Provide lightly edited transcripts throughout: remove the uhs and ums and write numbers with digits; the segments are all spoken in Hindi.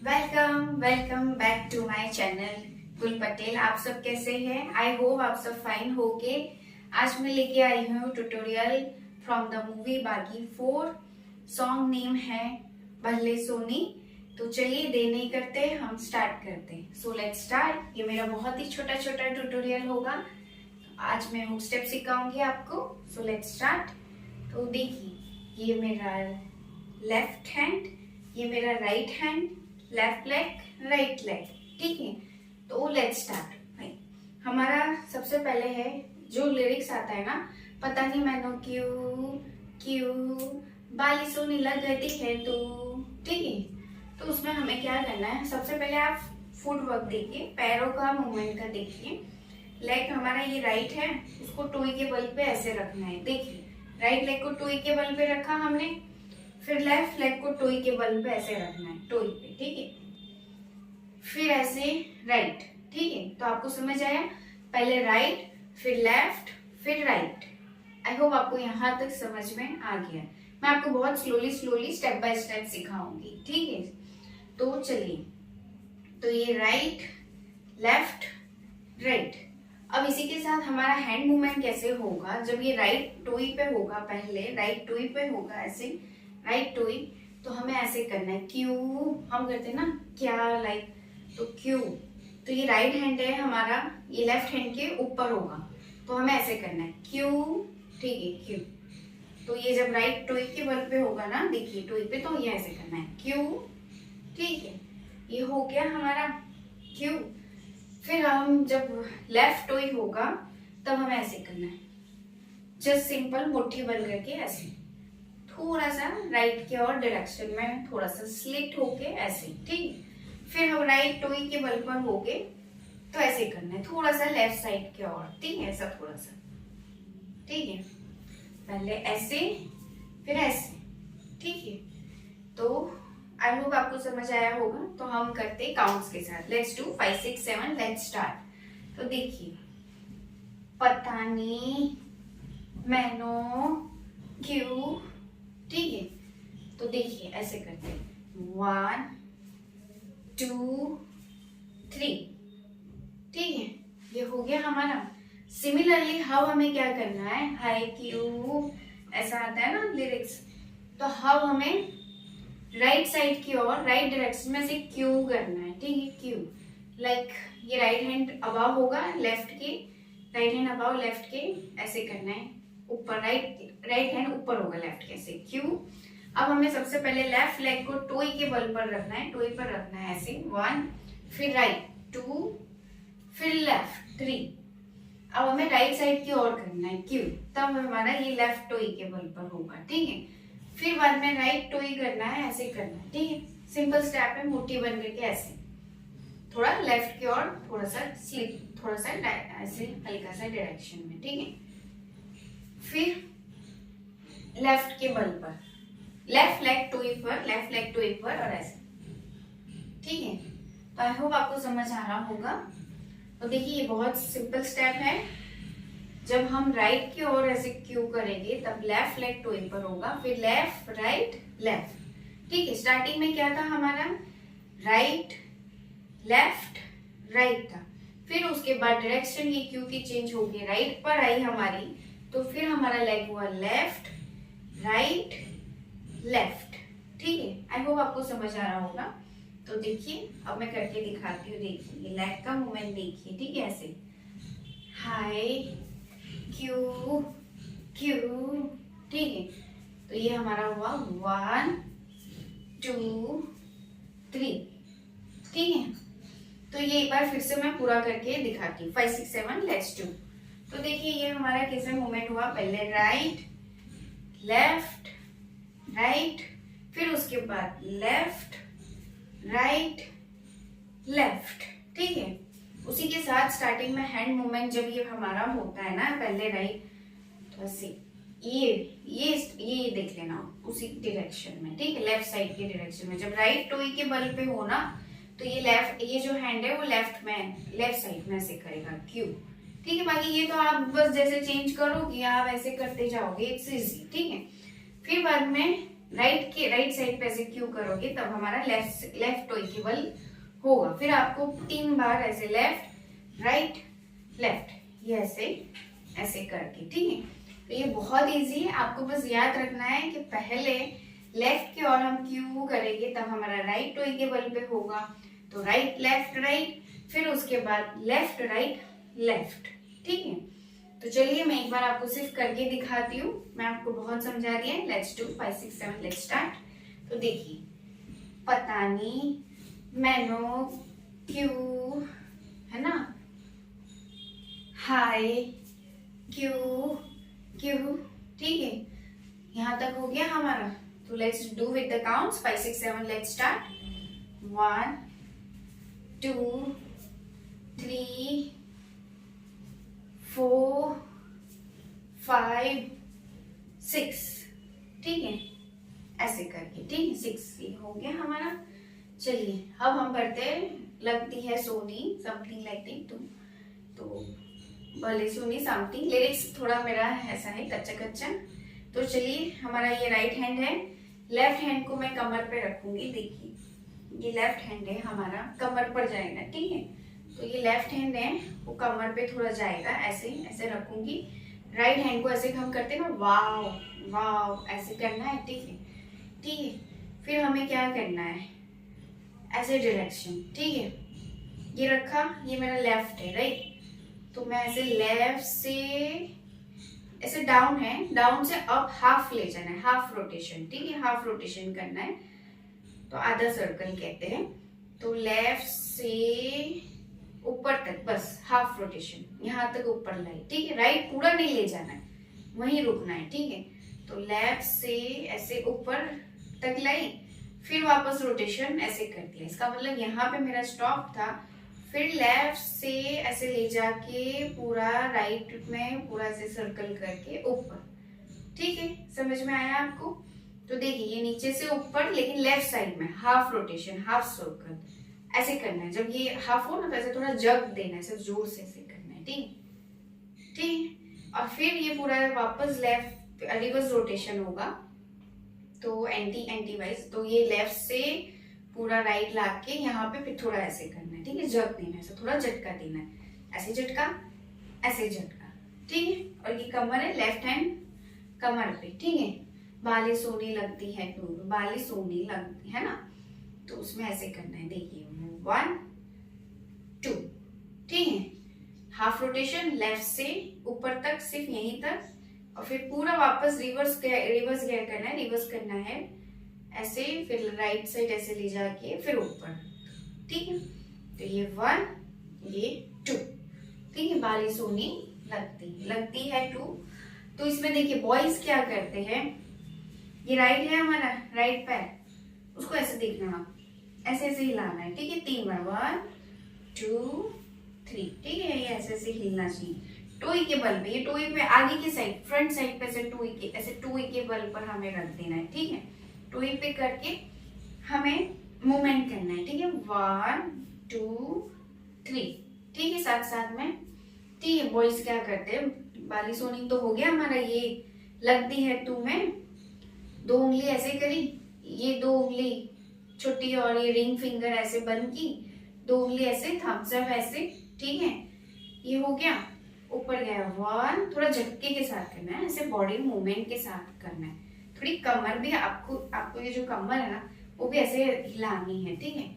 Welcome back to my channel Gul Patel. आप सब कैसे हैं? आई होप आप सब फाइन होगे। आज मैं लेके आई हूँ ट्यूटोरियल फ्रॉम द मूवी बागी 4। सॉन्ग नेम है भल्ले सोनी। तो चलिए देर नहीं करते, हम स्टार्ट करते हैं। So let's start. ये मेरा बहुत ही छोटा छोटा ट्यूटोरियल होगा। आज मैं हुक स्टेप सिखाऊंगी आपको। So let's start. तो देखिए, ये मेरा लेफ्ट हैंड, ये मेरा right hand, left leg, right leg. ठीक है, तो लेट्स स्टार्ट। भाई हमारा सबसे पहले है जो लिरिक्स आता है ना, पता नहीं मैंने क्यों क्यों बाली सोनी लगती है तो। ठीक है, तो उसमें हमें क्या करना है, सबसे पहले आप फुट वर्क देखिए, पैरों का मूवमेंट का देखिए। लेग हमारा ये राइट है, उसको टोई के बल पे ऐसे रखना है। देखिए, राइट लेग को टोई के बल पे रखा हमने, फिर लेफ्ट लेग को टोई के बल पे ऐसे रखना है, टोई पे। ठीक है, फिर ऐसे राइट। ठीक है, तो आपको समझ आया? पहले राइट, फिर लेफ्ट, फिर राइट। आई होप आपको यहाँ तक समझ में आ गया। मैं आपको बहुत स्लोली स्टेप बाय स्टेप सिखाऊंगी। ठीक है, तो चलिए। तो ये राइट, लेफ्ट, राइट। अब इसी के साथ हमारा हैंड मूवमेंट कैसे होगा, जब ये राइट टोई पे होगा, पहले राइट टोई पे होगा ऐसे, राइट टोई, तो हमें ऐसे करना है। क्यू हम करते हैं ना, क्या लाइक, तो क्यू। तो ये राइट हैंड है हमारा, ये लेफ्ट हैंड के ऊपर होगा, तो हमें ऐसे करना है क्यू। ठीक है, क्यू। तो ये जब राइट टोई के बल पे होगा ना, देखिए टोई पे, तो ये ऐसे करना है क्यू। ठीक है, ये हो गया हमारा क्यू। फिर हम जब लेफ्ट टोई होगा तब हमें ऐसे करना है, जस्ट सिंपल मुट्ठी बन करके ऐसे, थोड़ा सा राइट की ओर डायरेक्शन में, थोड़ा सा स्लिट होके ऐसे। ठीक, फिर हम राइट टोई के बल पर होके तो ऐसे करना है, थोड़ा सा लेफ्ट साइड की ओर। ठीक है, ऐसा थोड़ा सा। ठीक है, पहले ऐसे, फिर ऐसे। ठीक है, तो आई होप आपको समझ आया होगा। तो हम करते काउंट्स के साथ। Let's do 5 6 7। Let's start. तो देखिए, पता नहीं मैनो क्यों। ठीक है, तो देखिए ऐसे करते हैं 1 2 3। ठीक है, ये हो गया हमारा। सिमिलरली हाउ हमें क्या करना है, हाई क्यू ऐसा आता है ना लिरिक्स, तो हाउ हमें राइट साइड की ओर, राइट डायरेक्शन में से क्यू करना है। ठीक है, क्यू लाइक ये राइट हैंड अबव होगा लेफ्ट के, राइट हैंड अबव लेफ्ट के, ऐसे करना है ऊपर, राइट हैंड ऊपर होगा लेफ्ट के, ऐसे क्यू। अब हमें सबसे पहले लेफ्ट लेग को टोई के बल पर रखना है, टोई पर रखना है ऐसे 1, फिर राइट 2, फिर लेफ्ट 3। अब हमें राइट साइड की ओर करना है क्यू, तब हमारा ये लेफ्ट टोई के बल पर होगा। ठीक है, फिर बाद में राइट टोई करना है, ऐसे करना है। ठीक है, सिंपल स्टेप है, मुट्ठी बन करके ऐसे, थोड़ा लेफ्ट की ओर, थोड़ा सा स्लिप, थोड़ा सा ऐसे हल्का सा डायरेक्शन में। ठीक है, फिर लेफ्ट के बल पर, लेफ्ट लेग टोई पर, लेफ्ट लेग टोई पर, और ऐसे। ठीक है, तो आई होप आपको समझ आ रहा होगा। तो देखिए, ये बहुत सिंपल स्टेप है। जब हम राइट की ओर ऐसे क्यू करेंगे तब लेफ्ट लेग टोई पर होगा, फिर लेफ्ट राइट लेफ्ट। ठीक है, स्टार्टिंग में क्या था हमारा, राइट लेफ्ट राइट था, फिर उसके बाद डायरेक्शन ये क्यू की चेंज हो गई, राइट पर आई हमारी, तो फिर हमारा लेग हुआ लेफ्ट राइट लेफ्ट। ठीक है, आई होप आपको समझ आ रहा होगा। तो देखिए, अब मैं करके दिखाती हूँ। देखिए, ये लेग का मूवमेंट देखिए। ठीक है, ऐसे हाई क्यू क्यू। ठीक है, तो ये हमारा हुआ 1 2 3। ठीक है, तो ये एक बार फिर से मैं पूरा करके दिखाती हूँ। 5 6 7 लेट्स डू। तो देखिए, ये हमारा कैसे मूवमेंट हुआ, पहले राइट लेफ्ट राइट, फिर उसके बाद लेफ्ट राइट लेफ्ट। ठीक है, उसी के साथ स्टार्टिंग में हैंड मूवमेंट जब ये हमारा होता है ना, पहले राइट, तो ऐसे ये देख लेना उसी डायरेक्शन में। ठीक है, लेफ्ट साइड के डायरेक्शन में, जब राइट टोई के बल पे हो ना, तो ये लेफ्ट, ये जो हैंड है वो लेफ्ट में, लेफ्ट साइड में ऐसे करेगा क्यू। ठीक है, बाकी ये तो आप बस जैसे चेंज करोगे, आप ऐसे करते जाओगे, इट्स इजी। ठीक है, फिर बाद में राइट साइड पे ऐसे क्यू करोगे तब हमारा लेफ्ट टो इक्वल होगा। फिर आपको 3 बार ऐसे लेफ्ट राइट लेफ्ट, ये ऐसे ऐसे करके, ठीक है। तो ये बहुत इजी है, आपको बस याद रखना है कि पहले लेफ्ट की ओर हम क्यू करेंगे तब हमारा राइट टो इक्वल पे होगा। तो राइट लेफ्ट राइट, फिर उसके बाद लेफ्ट राइट लेफ्ट, ठीक है। तो चलिए मैं एक बार आपको सिर्फ करके दिखाती हूँ, मैं आपको बहुत समझा दिया है। Let's do 5 6 7 let's start. तो देखिए, पता नहीं मैनो क्यू, है ना, हाय क्यू क्यू, ठीक है। यहाँ तक हो गया हमारा। तो let's do with the counts 5 6 7 let's start. 1 2 3 4 5 6, ठीक है, ऐसे करके, ठीक है। 6 ये हो गया हमारा। चलिए अब हम पढ़ते हैं, लगती है सोनी समथिंग लाइक तो भले सोनी समथिंग, लिरिक्स थोड़ा मेरा ऐसा है कच्चा कच्चा। तो चलिए, हमारा ये राइट हैंड है, लेफ्ट हैंड को मैं कमर पे रखूंगी। देखिए ये लेफ्ट हैंड है हमारा, कमर पर जाएगा, ठीक है। तो ये लेफ्ट हैंड है, वो कमर पे थोड़ा जाएगा, ऐसे ऐसे रखूंगी। राइट हैंड को ऐसे हम करते हैं ना, वाव वाव ऐसे करना है, ठीक है, ठीक है। फिर हमें क्या करना है, ऐसे डायरेक्शन, ठीक है। ये रखा, ये मेरा लेफ्ट है, राइट। तो मैं ऐसे लेफ्ट से ऐसे डाउन है, डाउन से अप हाफ ले जाना है, हाफ रोटेशन, ठीक है, हाफ रोटेशन करना है। तो आधा सर्कल कहते हैं। तो लेफ्ट से ऊपर तक बस हाफ रोटेशन, यहाँ तक ऊपर लाई, ठीक है। राइट पूरा नहीं ले जाना है, वहीं रुकना है, ठीक है। तो लेफ्ट से ऐसे ऊपर तक लाई, फिर वापस रोटेशन ऐसे कर दिया। इसका मतलब यहाँ पे मेरा स्टॉप था, फिर लेफ्ट से ऐसे ले जाके पूरा राइट में पूरा ऐसे सर्कल करके ऊपर, ठीक है। समझ में आया आपको? तो देखिए ये नीचे से ऊपर, लेकिन लेफ्ट साइड में हाफ रोटेशन, हाफ सर्कल ऐसे करना है। जब ये हाफ हो ना तो ऐसे थोड़ा जग देना है, ऐसे जोर से ऐसे करना है, ठीक ठीक। और फिर ये पूरा वापस लेफ्ट रिवर्स रोटेशन होगा, तो एंटी वाइज। तो ये लेफ्ट से पूरा राइट ला के यहाँ पे फिर थोड़ा ऐसे करना है, ठीक है, जग देना है, ऐसे थोड़ा झटका देना है, ऐसे झटका ऐसे झटका, ठीक है। और ये कमर है, लेफ्ट हैंड कमर पे, ठीक है। बाली सोनी लगती है तो बाली सोनी लगती है ना, तो उसमें ऐसे करना है। देखिए 1 2, ठीक है, हाफ रोटेशन लेफ्ट से ऊपर तक, सिर्फ यहीं तक, और फिर पूरा वापस रिवर्स गियर करना है, रिवर्स करना है ऐसे, फिर राइट साइड ऐसे ले जाके फिर ऊपर, ठीक है। तो ये 1 ये 2, ठीक है। बाली सोनी लगती है 2। तो इसमें देखिए बॉयज क्या करते हैं, ये राइट है हमारा, राइट पैर, उसको ऐसे देखना, ऐसे ऐसे हिलाना है, ठीक है। 3 बार 1 2 3, ठीक है। ये ऐसे ऐसे हिलना चाहिए टोई के बल पे, ये टोई पे आगे की साइड, फ्रंट साइड पे ऐसे टोई के बल पर हमें रख देना है, ठीक है। टोई पे करके हमें मूवमेंट करना है, ठीक है। 1 2 3, ठीक है, साथ साथ में, ठीक है। बॉयज क्या करते हैं, बाली सोनी तो हो गया हमारा, ये लगती है 2 में 2 उंगली ऐसे करी, ये 2 उंगली छोटी और ये रिंग फिंगर ऐसे बंद की, 2 उंगली ऐसे थम्स अप ऐसे, ठीक है। ये हो गया, ऊपर गया 1, थोड़ा झटके के साथ करना है, ऐसे बॉडी मूवमेंट के साथ करना है। थोड़ी कमर भी आपको ये जो कमर है ना वो भी ऐसे हिलानी है, ठीक है,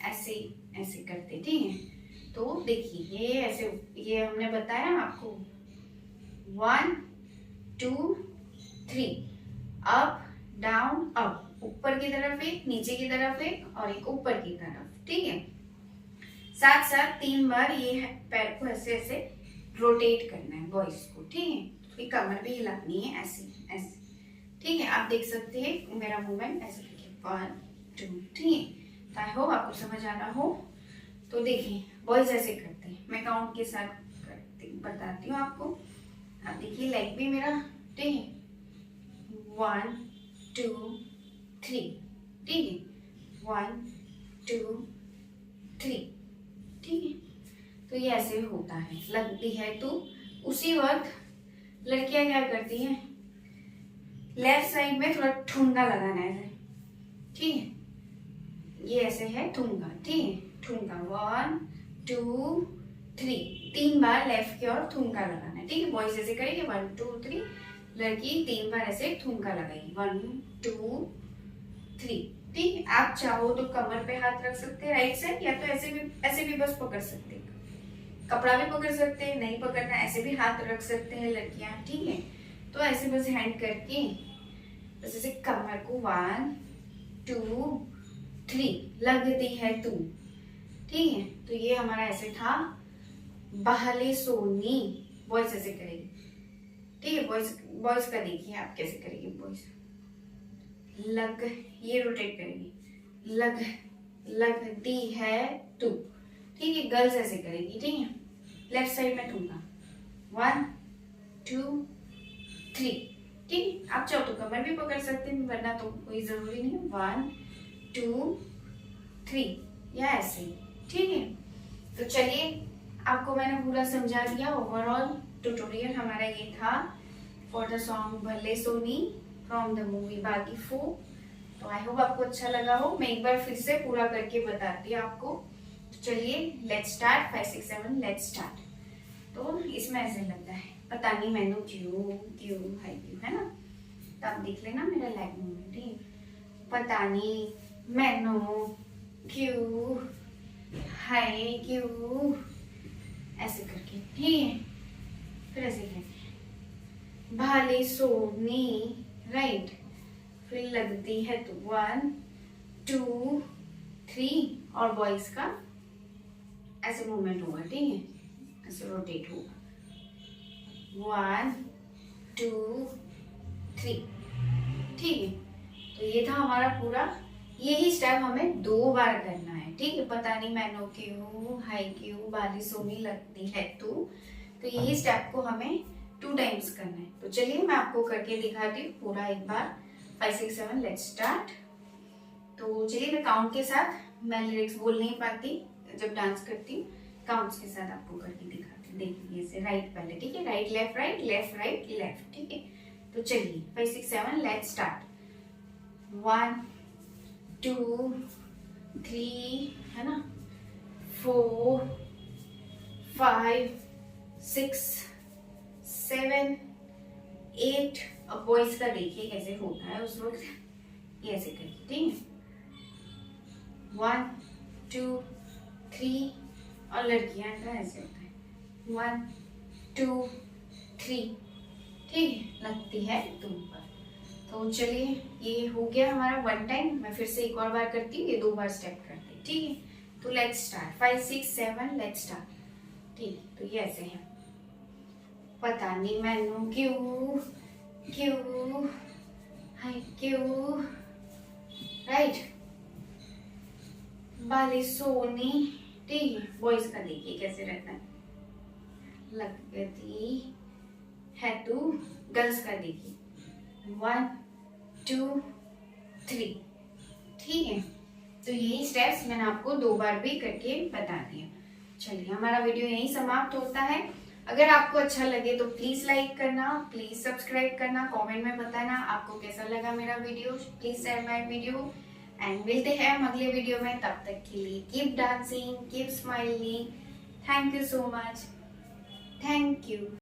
ऐसे ऐसे करते, ठीक है। तो देखिए ये ऐसे, ये हमने बताया आपको 1 2 3, अप डाउन अप, ऊपर की तरफ एक, नीचे की तरफ एक, और एक ऊपर की तरफ, ठीक है। साथ साथ 3 बार ये पैर को ऐसे ऐसे रोटेट करना है बॉयज को, ठीक है। तो कमर भी हिलानी है ऐसे ऐसे, ठीक है। आप देख सकते हैं मेरा मूवमेंट ऐसे, 1 2, ठीक है। तो आई होप आपको समझ आ रहा हो। तो देखिए बॉयज ऐसे करते हैं, मैं काउंट के साथ बताती हूँ आपको। अब देखिए लेग भी मेरा, ठीक है, 1 2 3, ठीक है, 1 2 3, ठीक है। तो ये ऐसे होता है, लगती है। तो उसी वक्त लड़कियां क्या करती हैं, लेफ्ट साइड में थोड़ा ठुमका लगाना है ऐसे, ठीक है। ये ऐसे है ठुमका, ठीक है, ठुमका 1 2 3, 3 बार लेफ्ट की ओर ठुमका लगाना है, ठीक है। बॉयज ऐसे करेंगे 1 2 3, लड़की 3 बार ऐसे ठुमका लगाएगी 1 2 3, ठीक है। आप चाहो तो कमर पे हाथ रख सकते हैं राइट साइड, या तो ऐसे भी बस पकड़ सकते हैं, कपड़ा भी पकड़ सकते हैं, नहीं पकड़ना ऐसे भी हाथ रख सकते हैं लड़कियां, ठीक है। तो ऐसे बस हैंड करके बस ऐसे कमर को 1 2 3 लगती है तू, ठीक है। तो ये हमारा ऐसे था बहले सोनी। बॉयज ऐसे करेंगे, ठीक है। बॉयज का देखिए आप कैसे करेंगे। बॉयज लग, ये रोटेट करेंगे, लगती है तू, ठीक है। गर्ल्स ऐसे करेगी, ठीक है। लेफ्ट साइड में ठुमका 1 2 3, ठीक है। आप चाहो तो कमर भी पकड़ सकते हैं, वरना तो कोई जरूरी नहीं है। 1 2 3 या ऐसे, ठीक है। तो चलिए, आपको मैंने पूरा समझा दिया। ओवरऑल ट्यूटोरियल हमारा ये था फॉर द सॉन्ग भले सोनी फ्रॉम द मूवी बागी 4। तो आई होप आपको अच्छा लगा हो। मैं एक बार फिर से पूरा करके बताती हूँ आपको। तो चलिए लेट्स स्टार्ट, 5 6 7 लेट्स स्टार्ट। तो इसमें ऐसे लगता है पता नहीं मैनू क्यों है ना। तो आप देख लेना मेरा लेग मूवमेंट, ठीक है। पता नहीं मैनू क्यों ऐसे करके, ठीक है। फिर ऐसे करके भाले सोनी, राइट। फिर लगती है तो 1 2 3, और बॉयज का ऐसे मूवमेंट होगा, ठीक है। ऐसे रोटेट होगा 1 2 3, ठीक है। तो ये था हमारा पूरा, यही स्टेप हमें 2 बार करना है, ठीक है। पता नहीं मैनू क्यों बाली सोनी लगती है तू। तो यही स्टेप को हमें 2 टाइम्स करना है। तो चलिए मैं आपको करके दिखाती हूँ पूरा एक बार। 5 6 7 लेट्स स्टार्ट। तो चलिए मैं काउंट के साथ, मैं लिरिक्स बोल नहीं पाती जब डांस करती हूँ, काउंट्स के साथ आपको करके दिखाती हूँ। देखिए ऐसे राइट पहले, ठीक है। Right left right left right left, ठीक है। तो चलिए 5 6 7 लेट्स स्टार्ट। 1 2 3, है ना, 4 5 6 7 8। अब बॉयज का देखिए कैसे होता है उस वक्त, ये ऐसे करिए, ठीक है। 1 2 3, और लड़कियां का ऐसे होता है 1 2 3, ठीक है। लगती है तुम पर। तो चलिए ये हो गया हमारा 1 टाइम। मैं फिर से एक और बार करती हूँ, ये 2 बार स्टेप करते हैं, ठीक है। तो लेट्स स्टार्ट 5 6 7 लेट्स स्टार्ट, ठीक है। तो ये ऐसे है पता नहीं मैनू क्यों राइट। बाली सोनी, ठीक है। बॉयज का देखिए कैसे रहता है, लगती है तू। गर्ल्स का देखिए 1 2 3, ठीक है। तो यही स्टेप्स मैंने आपको 2 बार भी करके बता दिया। चलिए हमारा वीडियो यहीं समाप्त होता है। अगर आपको अच्छा लगे तो प्लीज लाइक करना, प्लीज सब्सक्राइब करना, कमेंट में बताना आपको कैसा लगा मेरा video. Please share my video and मिलते हैं हम अगले वीडियो में। तब तक के लिए keep dancing, keep smiling. Thank you so much, thank you.